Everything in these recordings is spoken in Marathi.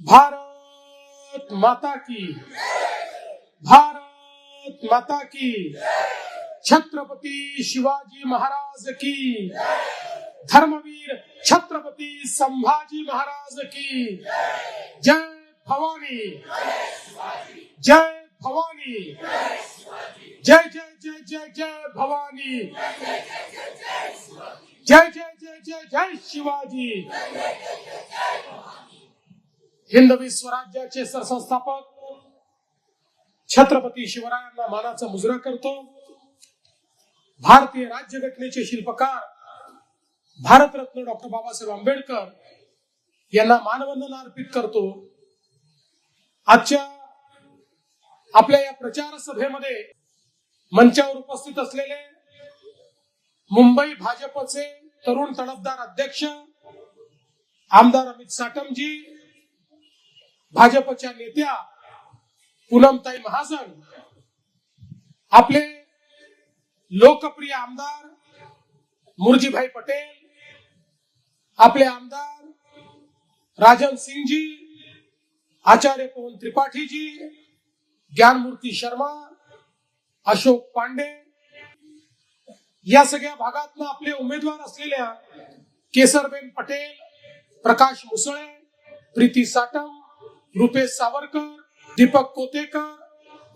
भारत माता की, भारत माता की, छत्रपती शिवाजी महाराज की, धर्मवीर छत्रपती संभाजी महाराज की, जय भवानी, जय भवानी, जय जय जय जय जय भवानी, जय जय जय जय जय शिवाजी। हिंदवी स्वराज्याचे सरसंस्थापक छत्रपती शिवरायांना मानाचा मुजरा करतो। भारतीय राज्यघटनेचे शिल्पकार भारतरत्न डॉक्टर बाबासाहेब आंबेडकर यांना मानवंदना अर्पित करतो। आजच्या आपल्या या प्रचार सभेमध्ये मंचावर उपस्थित असलेले मुंबई भाजपचे तरुण तडफदार अध्यक्ष आमदार अमित साटमजी, भाजपच्या नेत्या पूनमताई महाजन, आपले लोकप्रिय आमदार मुरजीभाई पटेल, आपले आमदार राजन सिंहजी, आचार्य पवन त्रिपाठी जी, ज्ञानमूर्ती शर्मा, अशोक पांडे, या सगळ्या भागातून आपले उमेदवार असलेल्या केसरबेन पटेल, प्रकाश मुसळे, प्रीती साटम, रुपेश सावरकर, दीपक कोतेकर,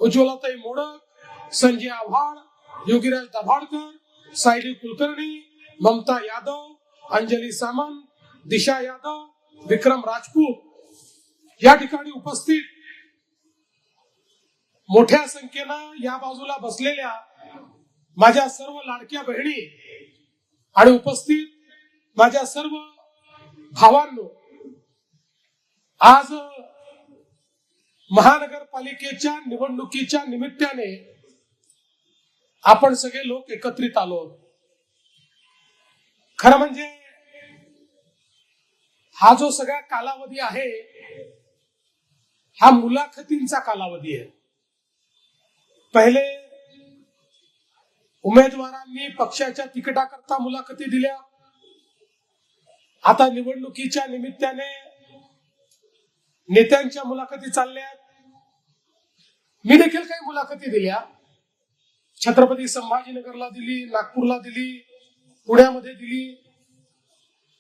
उज्ज्वलाताई मोडक, संजय आव्हाड, योगीराज दाभाडकर, सायली कुलकर्णी, ममता यादव, अंजली सामंत, दिशा यादव, विक्रम राजपूत या ठिकाणी उपस्थित मोठ्या संख्येनं या बाजूला बसलेल्या माझ्या सर्व लाडक्या बहिणी आणि उपस्थित माझ्या सर्व भावांनो, आज महानगरपालिकेच्या निवडणुकीच्या निमित्ताने आपण सगळे लोक एकत्रित आलो। खरं म्हणजे हा जो सगळा कालावधी आहे हा मुलाखतींचा कालावधी आहे। पहिले उमेदवारांनी पक्षाच्या तिकिटाकरता मुलाखती दिल्या, आता निवडणुकीच्या निमित्ताने नेत्यांच्या मुलाखती चालल्यात। मी देखील काही मुलाखती दिल्या, छत्रपती संभाजीनगरला दिली, नागपूरला दिली, पुण्यामध्ये दिली,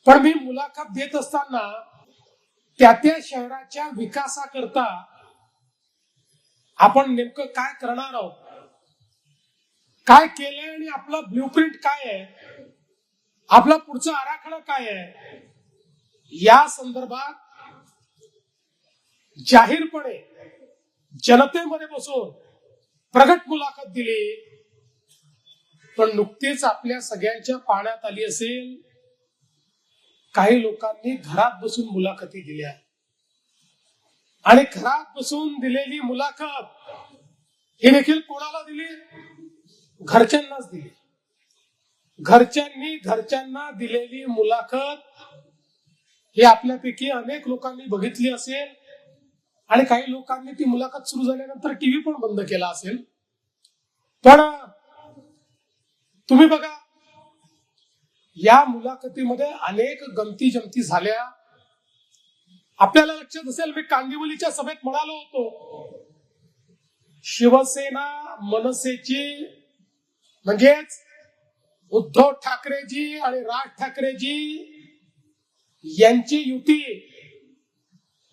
पण मी मुलाखत देत असताना त्या शहराच्या विकासाकरता आपण नेमकं काय करणार आहोत, काय केलंय आणि आपला ब्ल्यूप्रिंट काय आहे, आपला पुढचा आराखडा काय आहे, या संदर्भात जाहीरपणे जनतेमध्ये बसून प्रगट मुलाखत दिली। पण नुकतीच आपल्या सगळ्यांच्या पाहण्यात आली असेल, काही लोकांनी घरात बसून मुलाखती दिल्या आणि घरात बसून दिलेली मुलाखत ही देखील कोणाला दिली? घरच्यांनाच दिली। घरच्यांना दिलेली मुलाखत ही आपल्यापैकी अनेक लोकांनी बघितली असेल आणि काही लोकांनी ती मुलाखत सुरू झाल्यानंतर टीव्ही पण बंद केला असेल। पण तुम्ही बघा, या मुलाखतीमध्ये अनेक गमती जमती झाल्या। आपल्याला लक्षात असेल, मी कांदिवलीच्या सभेत म्हणालो होतो, शिवसेना मनसेची म्हणजेच उद्धव ठाकरेजी आणि राज ठाकरेजी यांची युती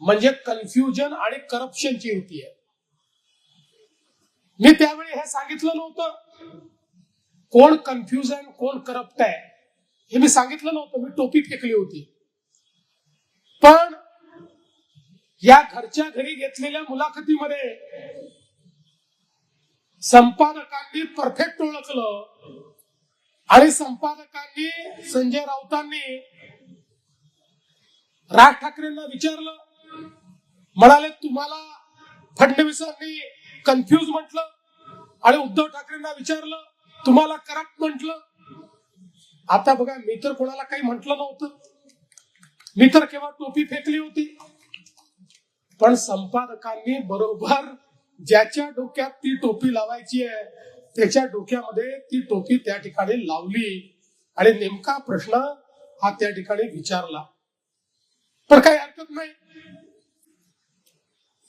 म्हणजे कन्फ्युजन आणि करप्शनची युती आहे। मी त्यावेळी हे सांगितलं नव्हतं कोण कन्फ्युजन कोण करप्ट आहे, हे मी सांगितलं नव्हतं, मी टोपी फेकली होती। पण या घरच्या घरी घेतलेल्या मुलाखतीमध्ये संपादकांनी परफेक्ट ओळखलं आणि संपादकांनी संजय राऊतांनी राज ठाकरेंना विचारलं, म्हणाले तुम्हाला फडणवीसांनी कन्फ्यूज म्हटलं आणि उद्धव ठाकरेंना विचारलं तुम्हाला करप्ट म्हटलं। आता बघा, मी तर कोणाला काही म्हटलं नव्हतं, मी तर केवळ टोपी फेकली होती। पण संपादकांनी बरोबर ज्याच्या डोक्यात ती टोपी लावायची आहे त्याच्या डोक्यामध्ये ती टोपी त्या ठिकाणी लावली आणि नेमका प्रश्न हा त्या ठिकाणी विचारला। पण काही हरकत नाही,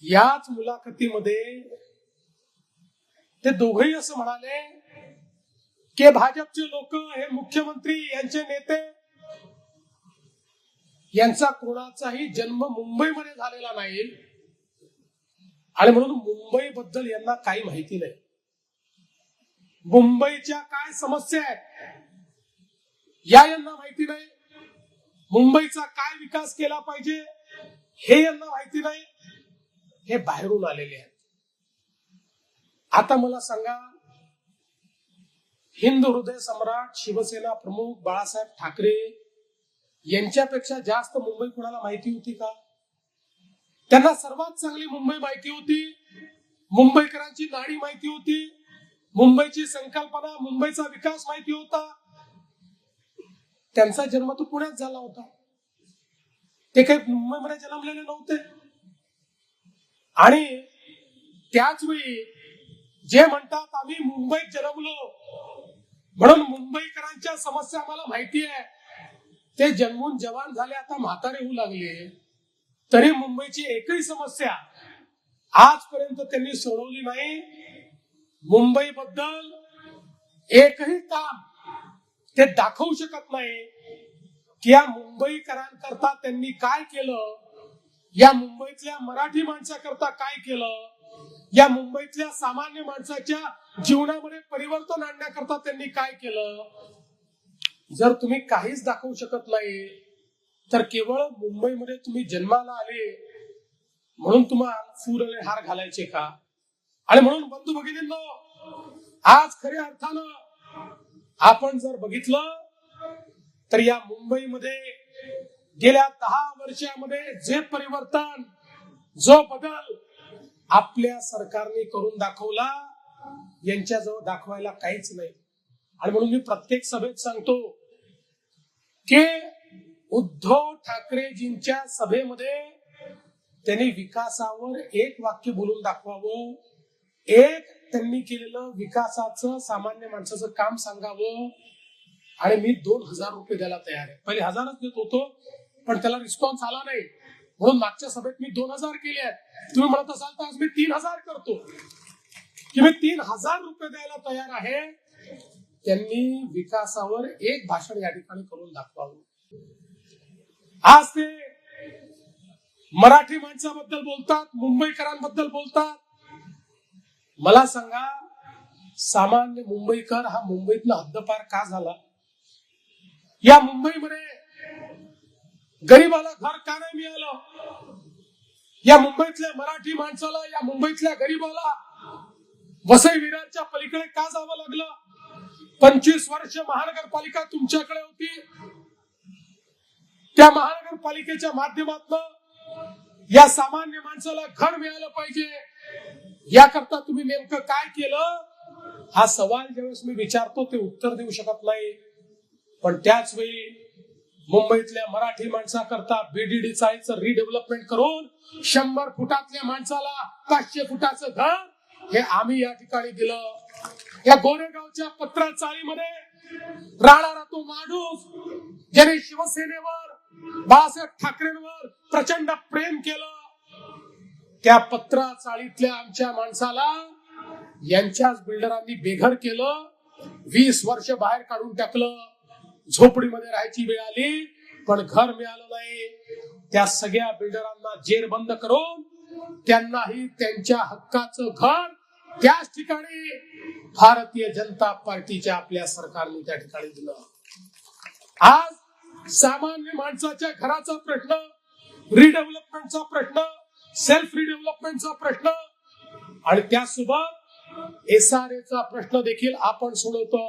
याच मुलाखतीमध्ये ते दोघेही असं म्हणाले की भाजपचे लोक, हे मुख्यमंत्री, यांचे नेते, यांचा कोणाचाही जन्म मुंबईमध्ये झालेला नाही आणि म्हणून मुंबई बद्दल यांना काही माहिती नाही. मुंबईच्या काय समस्या आहेत यांना माहिती नाही. मुंबईचा काय विकास केला पाहिजे हे यांना माहिती नाही. हे बाहेरून आलेले आहेत. आता मला सांगा, हिंदू हृदय सम्राट शिवसेना प्रमुख बाळासाहेब ठाकरे यांच्यापेक्षा जास्त मुंबई कुणाला माहिती होती का? त्यांना सर्वात चांगली मुंबई माहिती होती. मुंबईकरांची नाडी माहिती होती. मुंबईची संकल्पना, मुंबईचा विकास माहिती होता. त्यांचा जन्म तो पुण्यात झाला होता. ते काही मुंबईमध्ये जन्मलेले नव्हते. आणि त्याच वेळी जे म्हणतात आम्ही मुंबईत जन्मलो म्हणून मुंबईकरांच्या समस्या आम्हाला माहिती आहे, ते जन्मून जवान झाले, आता म्हातारे होऊ लागले, तरी मुंबईची एकही समस्या आजपर्यंत त्यांनी सोडवली नाही. मुंबई बद्दल एकही काम ते दाखवू शकत नाही की या मुंबईकरांकरता त्यांनी काय केलं, या मुंबईतल्या मराठी माणसाकरता काय केलं, या मुंबईतल्या सामान्य माणसाच्या जीवनामध्ये परिवर्तन आणण्याकरता त्यांनी काय केलं. जर तुम्ही काहीच दाखवू शकत नाही तर केवळ मुंबईमध्ये तुम्ही जन्माला आले म्हणून तुम्हाला फुल हार घालायचे का? आणि म्हणून बंधू भगिनींनो, आज खऱ्या अर्थानं आपण जर बघितलं तर या मुंबईमध्ये गेल्या 10 वर्षामध्ये जे परिवर्तन, जो बदल आपल्या सरकारने करून दाखवला, यांच्याजवळ दाखवायला काहीच नाही. आणि म्हणून मी प्रत्येक सभेत सांगतो की उद्धव ठाकरेजींच्या सभेमध्ये त्यांनी विकासावर एक वाक्य बोलून दाखवावं, एक त्यांनी केलेलं विकासाचं, सामान्य माणसाचं काम सांगावं. आणि मी 2000 रुपये द्यायला तयार आहे. पहिले 1000च देत होतो, पण त्याला रिस्पॉन्स आला नाही म्हणून मागच्या सभेत मी 2000 केले आहेत. तुम्ही म्हणत असाल तर आज मी 3000 करतो की मी 3000 रुपये द्यायला तयार आहे. त्यांनी विकासावर एक भाषण या ठिकाणी करून दाखवावं. आज ते मराठी माणसाबद्दल बोलतात, मुंबईकरांबद्दल बोलतात. मला सांगा, सामान्य मुंबईकर हा मुंबईतला हद्दपार का झाला? या मुंबईमध्ये गरीबाला घर का नाही मिळालं? या मुंबईतल्या मराठी माणसाला, या मुंबईतल्या गरीबाला वसई विरारच्या पलीकडे का जावं लागलं? 25 वर्ष महानगरपालिका तुमच्याकडे होती. त्या महानगरपालिकेच्या माध्यमातून या सामान्य माणसाला घर मिळालं पाहिजे, याकरता तुम्ही नेमकं काय केलं? हा सवाल ज्यावेळेस मी विचारतो ते उत्तर देऊ शकत नाही. पण त्याच वेळी मुंबईतल्या मराठी माणसाकरता बीडीडी चाळीचं रिडेव्हलपमेंट करून 100 फुटातल्या माणसाला 500 फुटाचं घर हे आम्ही या ठिकाणी दिलं. या गोरेगावच्या पत्रा चाळीमध्ये राहणारा तो माणूस ज्याने शिवसेनेवर, बाळासाहेब ठाकरेंवर प्रचंड प्रेम केलं, त्या पत्रा चाळीतल्या आमच्या माणसाला यांच्याच बिल्डरांनी बेघर केलं. 20 वर्ष बाहेर काढून टाकलं. झोपडीमध्ये राहायची वेळ आली पण घर मिळालं नाही. त्या सगळ्या बिल्डरांना जेरबंद करून त्यांनाही त्यांच्या हक्काचं घर त्याच ठिकाणी भारतीय जनता पार्टीच्या आपल्या सरकारने त्या ठिकाणी दिलं. आज सामान्य माणसाच्या घराचा प्रश्न, रिडेव्हलपमेंटचा प्रश्न, सेल्फ रिडेव्हलपमेंटचा प्रश्न आणि त्यासोबत एसआरएचा प्रश्न देखील आपण सोडवतो.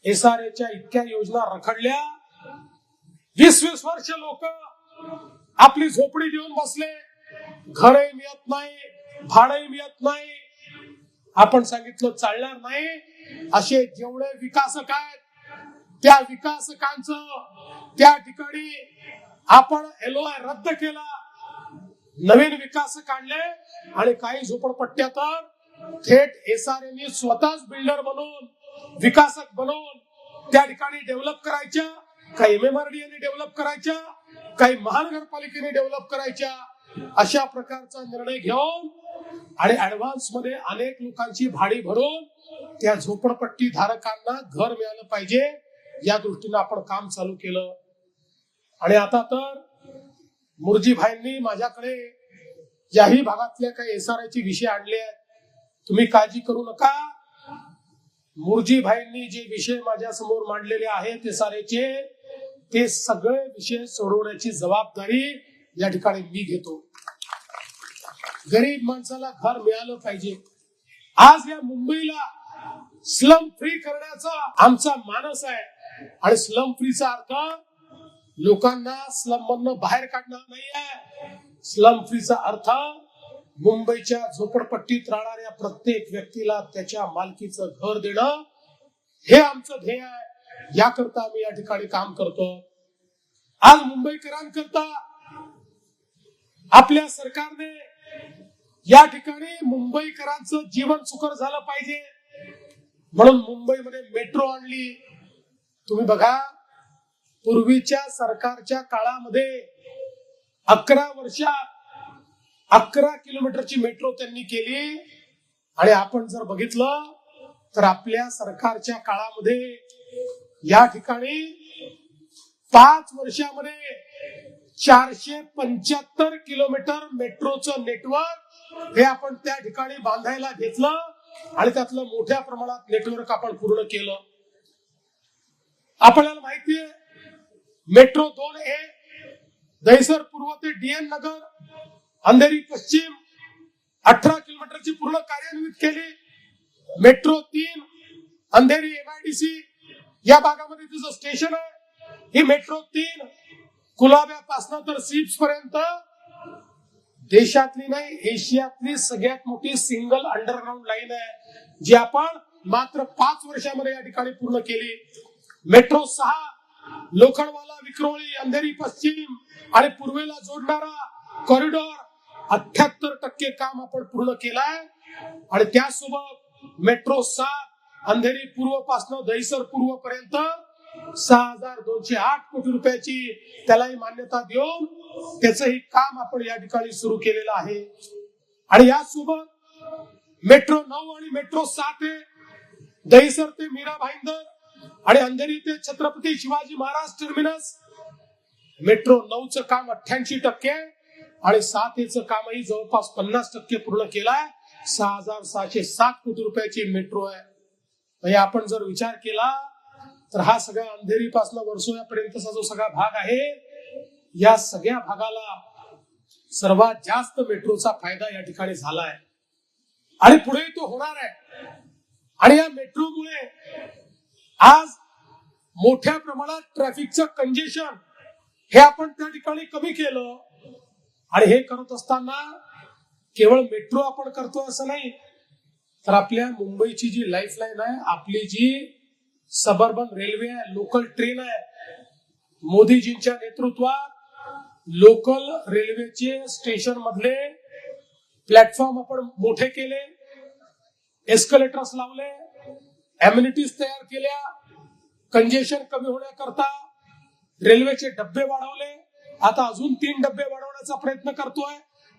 एसआरएच्या इतक्या योजना रखडल्या. 20-20 वर्ष लोक आपली झोपडी देऊन बसले, घरही मिळत नाही, भाडंही मिळत नाही. आपण सांगितलं चालणार नाही. असे जेवढे विकासक आहेत त्या विकासकांचं त्या ठिकाणी आपण एलओआय रद्द केला, नवीन विकासक आणले आणि काही झोपडपट्ट्या तर थेट एसआरएने स्वतःच बिल्डर बनवून, विकासक बनवून त्या ठिकाणी डेव्हलप करायच्या. काही एमएमआरडीएने डेव्हलप करायच्या, काही महानगरपालिकेने डेव्हलप करायच्या. अशा प्रकारचा निर्णय घेऊन आणि ऍडव्हान्स मध्ये अनेक लोकांची भाडी भरून त्या झोपडपट्टी धारकांना घर मिळालं पाहिजे या दृष्टीने आपण काम चालू केलं. आणि आता तर मुरजीभाईंनी माझ्याकडे याही भागातल्या काही एसआरआयचे विषय आणले आहेत. तुम्ही काळजी करू नका. मुरजीभाईंनी जे विषय माझ्या समोर मांडलेले आहेत एसआरआयचे, ते सगळे विषय सोडवण्याची जबाबदारी या ठिकाणी मी घेतो. गरीब माणसाला घर मिळालं पाहिजे. आज या मुंबईला स्लम फ्री करण्याचा आमचा मानस आहे. आणि स्लम फ्रीचा अर्थ लोकांना स्लम मधनं बाहेर काढणार नाही आहे. स्लम फ्रीचा अर्थ मुंबईच्या झोपडपट्टीत राहणाऱ्या प्रत्येक व्यक्तीला त्याच्या मालकीचं घर देणं, हे आमचं ध्येय आहे. याकरता आम्ही या ठिकाणी काम करतो. आज मुंबईकरांकरता आपल्या सरकारने या ठिकाणी मुंबईकरांचं जीवन सुकर झालं पाहिजे म्हणून मुंबईमध्ये मेट्रो आणली. तुम्ही बघा, पूर्वीच्या सरकारच्या काळामध्ये 11 वर्षात 11 किलोमीटरची मेट्रो त्यांनी केली. आणि आपण जर बघितलं तर आपल्या सरकारच्या काळामध्ये या ठिकाणी 5 वर्षामध्ये 475 किलोमीटर मेट्रोचं नेटवर्क हे आपण त्या ठिकाणी बांधायला घेतलं आणि त्यातलं मोठ्या प्रमाणात नेटवर्क आपण पूर्ण केलं. आपल्याला माहितीये मेट्रो 2A दहिसर पूर्व ते डीएन नगर अंधेरी पश्चिम 18 किलोमीटरची पूर्ण कार्यान्वित केली. मेट्रो 3 अंधेरी MIDC या भागामध्ये तिचं स्टेशन आहे. ही मेट्रो 3 कुलाब्यापासून तर सीप्स पर्यंत देशातली नाही, एशियातली सगळ्यात मोठी सिंगल अंडरग्राउंड लाईन आहे, जी आपण मात्र 5 वर्षामध्ये या ठिकाणी पूर्ण केली. मेट्रो 6 लोखंडवाला विक्रोळी अंधेरी पश्चिम आणि पूर्वेला जोडणारा कॉरिडॉर 78% काम आपण पूर्ण केलाय. आणि त्यासोबत मेट्रो 7 अंधेरी पूर्व पासून दहिसर पूर्व पर्यंत 6208 कोटी रुपयाची त्यालाही मान्यता देऊन त्याचंही काम आपण या ठिकाणी सुरू केलेलं आहे. आणि यासोबत मेट्रो 9 आणि मेट्रो 7 दहिसर ते मीरा भाईंदर आणि अंधेरी ते छत्रपती शिवाजी महाराज टर्मिनस. मेट्रो 9चं काम 88% आणि 7चं कामही जवळपास 50% पूर्ण केलाय. 6607 कोटी रुपयाची मेट्रो आहे. म्हणजे आपण जर विचार केला तर हा सगळा अंधेरी पासून वर्सोव्यापर्यंतचा जो सगळा भाग आहे, या सगळ्या भागाला सर्वात जास्त मेट्रोचा फायदा या ठिकाणी झालाय आणि पुढे तो होणार आहे. आणि या मेट्रोमुळे आज मोठ्या प्रमाणात ट्रॅफिकचं कंजेशन हे आपण त्या ठिकाणी कमी केलं. आणि हे करत असताना केवळ मेट्रो आपण करतोय असं नाही, तर आपल्या मुंबईची जी लाईफलाईन आहे, आपली जी सबर्बन रेल्वे आहे, लोकल ट्रेन आहे, मोदीजींच्या नेतृत्वात लोकल रेल्वेचे स्टेशन मधले प्लॅटफॉर्म आपण मोठे केले, एस्केलेटर्स लावले, एम्युनिटीज तयार केल्या, कंजेशन कमी होण्याकरता रेल्वेचे डब्बे वाढवले. आता अजून 3 डब्बे वाढवण्याचा प्रयत्न करतोय.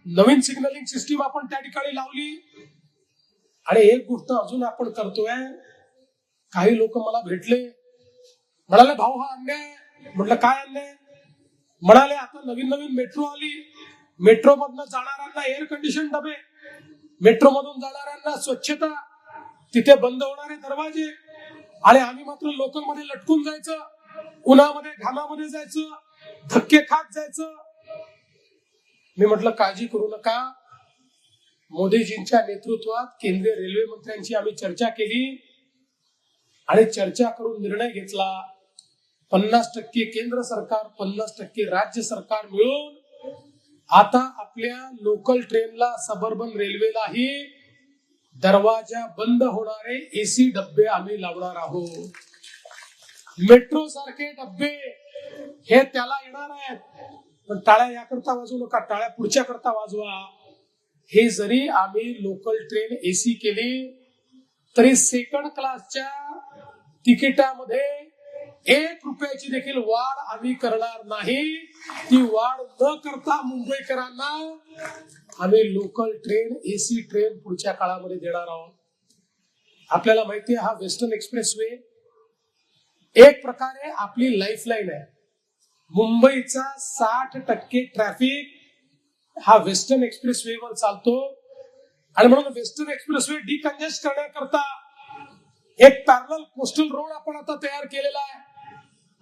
नवीन सिग्नलिंग सिस्टीम आपण त्या ठिकाणी लावली. आणि एक गोष्ट अजून आपण करतोय, काही लोक मला भेटले, म्हणाले भाऊ हा अन्याय. म्हटलं काय अन्याय? म्हणाले आता नवीन नवीन मेट्रो आली, मेट्रो मधनं जाणाऱ्यांना एअर कंडिशन डबे, मेट्रो मधून जाणाऱ्यांना स्वच्छता, तिथे बंद होणारे दरवाजे, आणि आम्ही मात्र लोकल मध्ये लटकून जायचं, उन्हामध्ये घामामध्ये जायचं, धक्के खात जायचं. मी म्हटलं काळजी करू नका. मोदीजींच्या नेतृत्वात केंद्रीय रेल्वे मंत्र्यांची आम्ही चर्चा केली आणि चर्चा करून निर्णय घेतला. 50% केंद्र सरकार, 50% राज्य सरकार मिळून आता आपल्या लोकल ट्रेनला, सबर्बन रेल्वेलाही दरवाजा बंद होणारे एसी डब्बे आम्ही लावणार आहोत. मेट्रो सारखे डब्बे हे त्याला येणार आहेत. पण टाळ्या याकरता वाजवू नका, टाळ्या पुढच्या करता वाजवा. हे जरी आम्ही लोकल ट्रेन एसी केली तरी सेकंड क्लासच्या तिकिटामध्ये ₹1 देखील वाढ आम्ही करणार नाही. ती वाढ न करता मुंबईकरांना आम्ही लोकल ट्रेन, एसी ट्रेन पुढच्या काळामध्ये देणार आहोत. आपल्याला माहिती आहे, हा वेस्टर्न एक्सप्रेसवे एक प्रकारे आपली लाईफलाईन आहे. मुंबईचा 60% ट्रॅफिक हा वेस्टर्न एक्सप्रेसवेवर चालतो आणि म्हणून वेस्टर्न एक्सप्रेसवे डिकंजेस्ट करण्याकरता एक पॅरलल कोस्टल रोड आपण आता तयार केलेला आहे.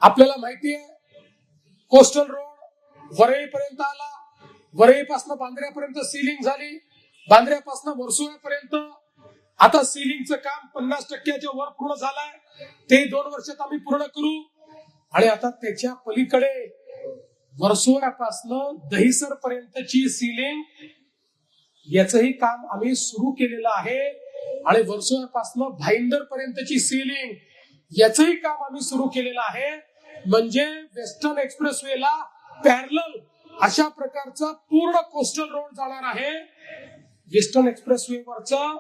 आपल्याला माहिती आहे, कोस्टल रोड वरळीपर्यंत आला, वरळीपासून बांद्र्यापर्यंत सीलिंग झाली, बांद्र्यापासून वर्सोळ्यापर्यंत आता सीलिंगचं काम 50%च्या वर पूर्ण झालंय. ते 2 वर्षात आम्ही पूर्ण करू आणि आता त्याच्या पलीकडे वर्सोळ्यापासून दहिसर पर्यंतची सीलिंग याचंही काम आम्ही सुरू केलेलं आहे आणि वर्सोळ्यापासून भाईंदर पर्यंतची सीलिंग याचंही काम आम्ही सुरू केलेलं आहे. म्हणजे वेस्टर्न एक्सप्रेसवेला पॅरलल अशा प्रकारचा पूर्ण कोस्टल रोड जाणार आहे. वेस्टर्न एक्सप्रेसवेवरचा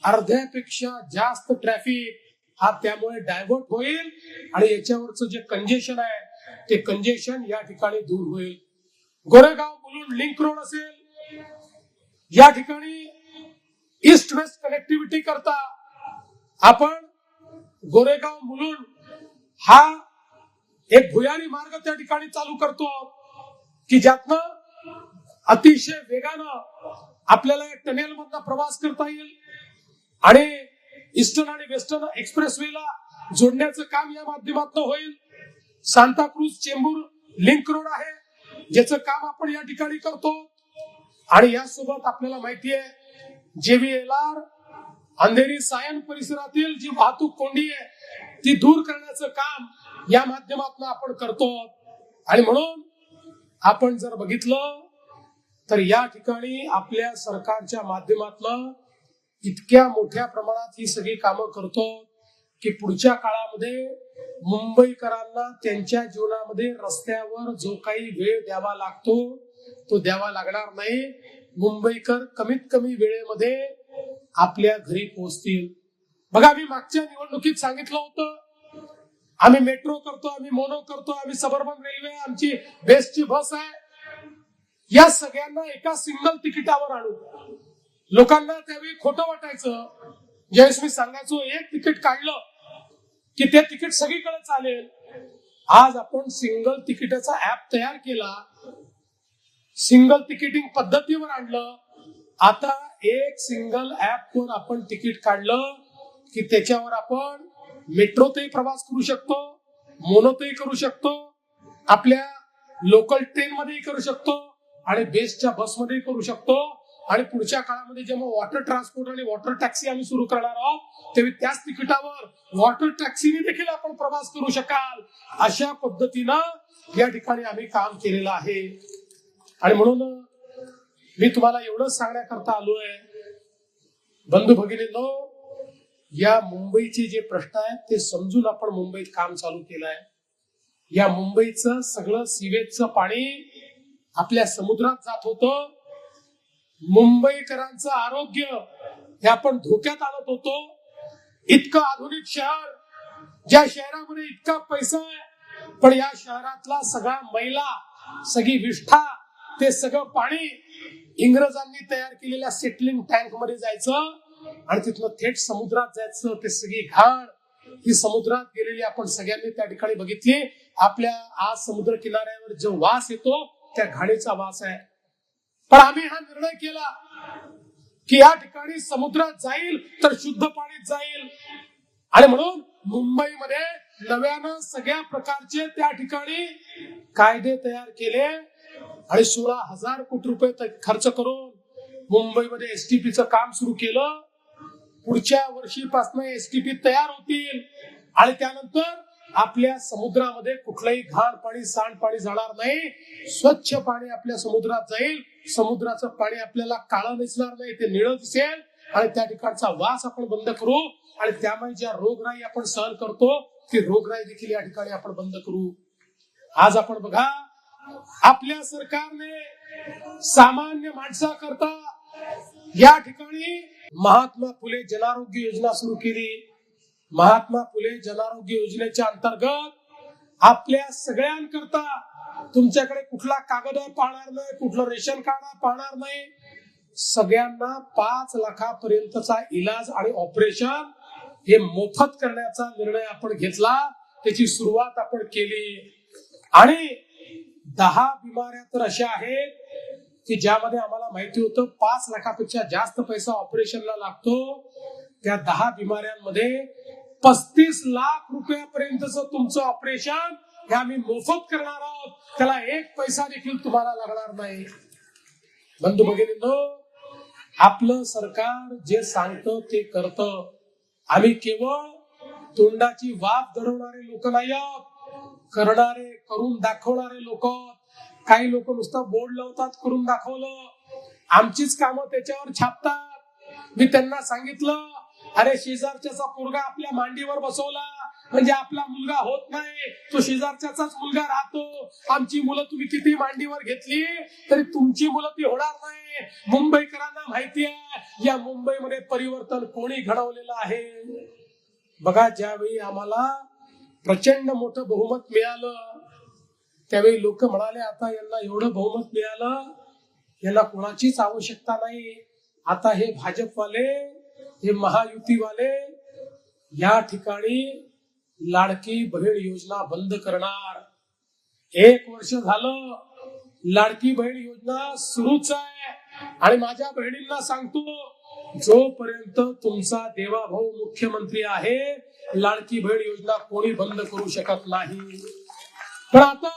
अर्ध्यापेक्षा जास्त ट्रॅफिक हा त्यामुळे डायव्हर्ट होईल आणि याच्यावरचं जे कंजेशन आहे ते कंजेशन या ठिकाणी दूर होईल. गोरेगाव मुलुंड लिंक रोड असेल, या ठिकाणी ईस्ट वेस्ट कनेक्टिव्हिटी करता आपण गोरेगाव मुलुंड हा एक भुयारी मार्ग त्या ठिकाणी चालू करतो की ज्यातनं अतिशय वेगानं आपल्याला टनेल मधनं प्रवास करता येईल आणि ईस्टर्न आणि वेस्टर्न एक्सप्रेसवेला जोडण्याचं काम या माध्यमातून होईल. सांताक्रूज चेंबूर लिंक रोड आहे, ज्याचं काम आपण या ठिकाणी करतो आणि यासोबत आपल्याला माहिती आहे JVLR अंधेरी सायन परिसरातील जी वाहतूक कोंडी आहे ती दूर करण्याचं काम या माध्यमातून आपण करतो. आणि म्हणून आपण जर बघितलं तर या ठिकाणी आपल्या सरकारच्या माध्यमातून इतक्या मोठ्या प्रमाणात ही सगळी कामं करतो की पुढच्या काळामध्ये मुंबईकरांना त्यांच्या जीवनामध्ये रस्त्यावर जो काही वेळ द्यावा लागतो तो द्यावा लागणार नाही. मुंबईकर कमीत कमी वेळेमध्ये आपल्या घरी पोहोचतील. बघा, मी मागच्या निवडणुकीत सांगितलं होतं, आम्ही मेट्रो करतो, आम्ही मोनो करतो, आम्ही सबर्बन रेल्वे, आमची बेस्टची बस आहे. या सगळ्यांना एका सिंगल तिकिटावर आणू. लोकांना त्यावेळी खोटं वाटायचं. ज्यावेळेस मी सांगायचो एक तिकीट काढलं की ते तिकीट सगळीकडे चालेल. आज आपण सिंगल तिकिटाचा ऍप तयार केला, सिंगल तिकिटिंग पद्धतीवर आणलं. आता एक सिंगल ऍप वर आपण तिकीट काढलं की त्याच्यावर आपण मेट्रोतही प्रवास करू शकतो, मोनोतही करू शकतो, आपल्या लोकल ट्रेन मध्येही करू शकतो आणि बेस्टच्या बसमध्येही करू शकतो. आणि पुढच्या काळामध्ये जेव्हा वॉटर ट्रान्सपोर्ट आणि वॉटर टॅक्सी आम्ही सुरू करणार आहोत तेव्हा त्याच तिकिटावर वॉटर टॅक्सीने देखील आपण प्रवास करू शकाल. अशा पद्धतीनं या ठिकाणी आम्ही काम केलेलं आहे. आणि म्हणून मी तुम्हाला एवढंच सांगण्याकरता आलोय, बंधू भगिनींनो, या मुंबईचे जे प्रश्न आहेत ते समजून आपण मुंबईत काम चालू केलं आहे. या मुंबईचं सगळं सिवेजचं पाणी आपल्या समुद्रात जात होतं. मुंबईकरांचं आरोग्य हे आपण धोक्यात आणत होतो. इतकं आधुनिक शहर, ज्या शहरामध्ये इतका पैसा आहे, पण या शहरातला सगळा मैला, सगळी विष्ठा, ते सगळं पाणी इंग्रजांनी तयार केलेल्या सेटलिंग टँक मध्ये जायचं आणि तिथनं थेट समुद्रात जायचं. ते सगळी घाण ही समुद्रात गेलेली आपण सगळ्यांनी त्या ठिकाणी बघितली. आपल्या आज समुद्र किनाऱ्यावर जो वास येतो त्या घाणीचा वास आहे. पण आम्ही हा निर्णय केला की या ठिकाणी समुद्रात जाईल तर शुद्ध पाणीच जाईल. आणि म्हणून मुंबईमध्ये नव्यानं सगळ्या प्रकारचे त्या ठिकाणी कायदे तयार केले आणि 16,000 कोटी रुपये खर्च करून मुंबईमध्ये एसटीपीचं काम सुरू केलं. पुढच्या वर्षीपासून एसटीपी तयार होतील आणि त्यानंतर आपल्या समुद्रामध्ये कुठलंही घाण पाणी, सांडपाणी जाणार नाही. स्वच्छ पाणी आपल्या समुद्रात जाईल. समुद्राचं पाणी आपल्याला काळं दिसणार नाही, ते निळं दिसेल आणि त्या ठिकाणचा वास आपण बंद करू आणि त्यामुळे ज्या रोगराई आपण सहन करतो ती रोगराई देखील या ठिकाणी आपण बंद करू. आज आपण बघा, आपल्या सरकारने सामान्य माणसाकरता या ठिकाणी महात्मा फुले जनआरोग्य योजना सुरू केली. महात्मा फुले जनआरोग्य योजनेच्या अंतर्गत आपल्या सगळ्यांकरता तुमच्याकडे कुठला कागद पाहणार नाही, कुठलं रेशन कार्ड पाहणार नाही. सगळ्यांना 5 लाखापर्यंतचा इलाज आणि ऑपरेशन हे मोफत करण्याचा निर्णय आपण घेतला. त्याची सुरुवात आपण केली. आणि 10 बिमाऱ्या तर अशा आहेत की ज्यामध्ये आम्हाला माहिती होतं 5 लाखापेक्षा जास्त पैसा ऑपरेशनला लागतो. त्या 10 बिमाऱ्यांमध्ये 35 लाख रुपयापर्यंतचं तुमचं ऑपरेशन हे आम्ही मोफत करणार आहोत. त्याला 1 पैसा देखील तुम्हाला लागणार नाही. बंधू भगिनींनो, आपलं सरकार जे सांगतं ते करतं. आम्ही केवळ तोंडाची वाफ धरवणारे लोक नाही आहोत, करणारे, करून दाखवणारे लोक. काही लोक नुसतं बोर्ड लावतात, करून दाखवलं. आमचीच कामं त्याच्यावर छापतात. मी त्यांना सांगितलं, अरे शेजारच्याचा पोरगा आपल्या मांडीवर बसवला म्हणजे आपला मुलगा होत नाही, तो शेजारच्याचाच मुलगा राहतो. आमची मुलं तुम्ही किती मांडीवर घेतली तरी तुमची मुलं ती होणार नाही. मुंबईकरांना माहिती आहे या मुंबईमध्ये परिवर्तन कोणी घडवलेलं आहे. बघा, ज्यावेळी आम्हाला प्रचंड मोठं बहुमत मिळालं त्यावेळी लोक म्हणाले, आता यांना एवढं बहुमत मिळालं, यांना कोणाचीच आवश्यकता नाही. आता हे भाजपवाले, हे महायुतीवाले या ठिकाणी लाडकी बहीण योजना बंद करणार. 1 वर्ष झालं लाडकी बहीण योजना सुरूच आहे. आणि माझ्या बहिणींना सांगतो, जोपर्यंत तुमचा देवाभाऊ मुख्यमंत्री आहे लाडकी बहीण योजना कोणी बंद करू शकत नाही. पण आता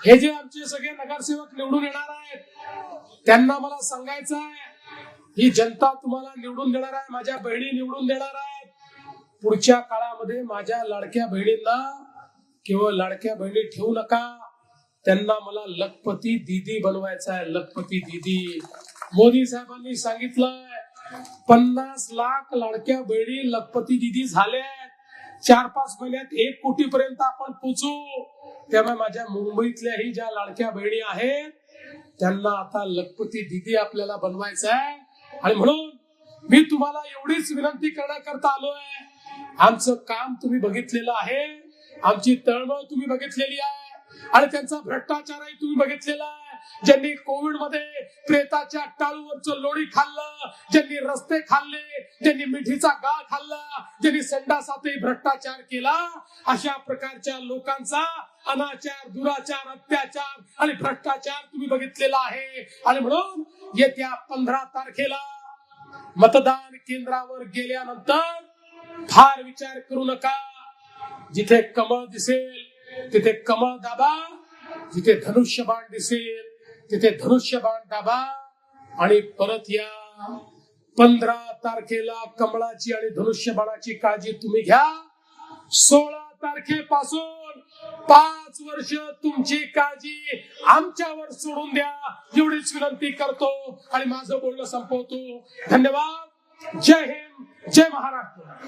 हे जे आमचे सगळे नगरसेवक निवडून येणार आहेत त्यांना मला सांगायचं आहे, ही जनता तुम्हाला निवडून देणार आहे, माझ्या बहिणी निवडून देणार आहेत. पुढच्या काळामध्ये माझ्या लाडक्या बहिणींना केवळ लाडक्या बहिणी ठेवू नका, त्यांना मला लखपती दीदी बनवायचं आहे. लखपती दीदी. मोदी साहेबांनी सांगितलंय 50 लाख लाडक्या बहिणी लखपती दीदी झाल्या. 4-5 महिन्यात 1 कोटीपर्यंत आपण पोहोचू. त्यामुळे माझ्या मुंबईतल्याही ज्या लाडक्या बहिणी आहेत त्यांना आता लखपती दीदी आपल्याला बनवायचं आहे. आणि म्हणून मी तुम्हाला एवढीच विनंती करण्याकरता आलोय. आमचं काम तुम्ही बघितलेलं आहे, आमची तळमळ तुम्ही बघितलेली आहे आणि त्यांचा भ्रष्टाचारही तुम्ही बघितलेला आहे. ज्यांनी कोविड मध्ये प्रेताच्या टाळूवरचं लोणी खाल्लं, ज्यांनी रस्ते खाल्ले, ज्यांनी मिठीचा गाळ खाल्ला, ज्यांनी संडासातही भ्रष्टाचार केला, अशा प्रकारच्या लोकांचा अनाचार, दुराचार, अत्याचार आणि भ्रष्टाचार तुम्ही बघितलेला आहे. आणि म्हणून येत्या 15 तारखेला मतदान केंद्रावर गेल्यानंतर फार विचार करू नका. जिथे कमळ दिसेल तिथे कमळ दाबा, जिथे धनुष्यबाण दिसेल तिथे धनुष्यबाण दाबा आणि परत या. 15 तारखेला कमळाची आणि धनुष्यबाणाची काळजी तुम्ही घ्या. 16 तारखेपासून 5 वर्ष तुमची काळजी आमच्यावर सोडून द्या, एवढीच विनंती करतो आणि माझं बोलणं संपवतो. धन्यवाद. जय हिंद, जय महाराष्ट्र.